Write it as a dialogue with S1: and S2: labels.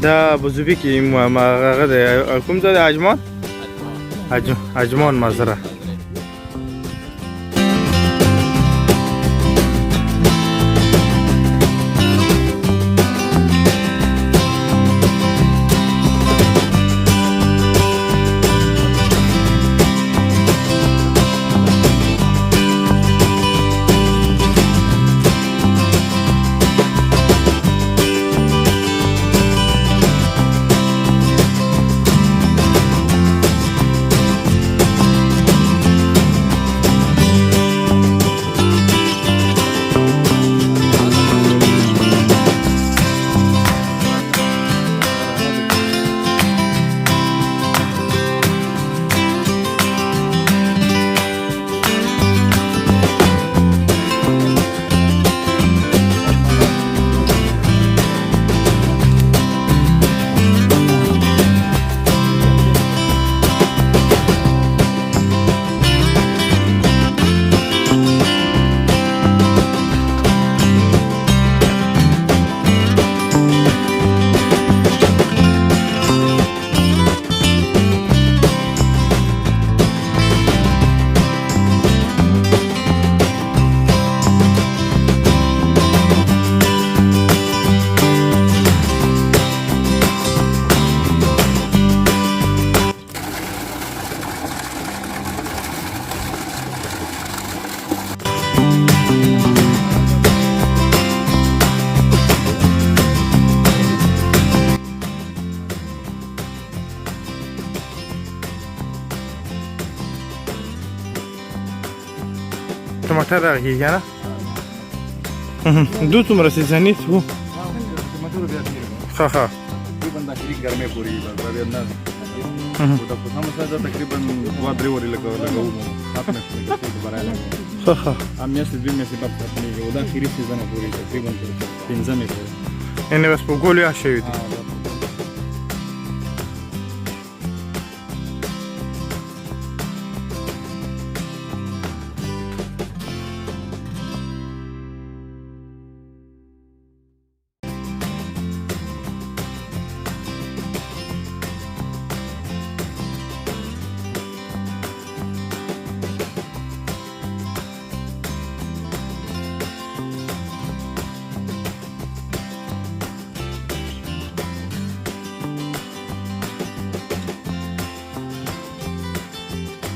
S1: دا بزوبي کې هغه د کوم ځای د عجمان مزره ټماټر راغی کنه دو څومره سیزنی وو
S2: ټماټر بیا تیر
S1: ها ها
S2: تقریبا د اخري ګرمه پوری بیا نه دا په هم سره تقریبا 2-3 ورې لګاو خاطر نه برابر
S1: ها ها
S2: ام یې دوی مې سبب خپلې دا اخري سیزن پوری تقریبا 15 مې پوری
S1: ان بس په ګولیا شوی دي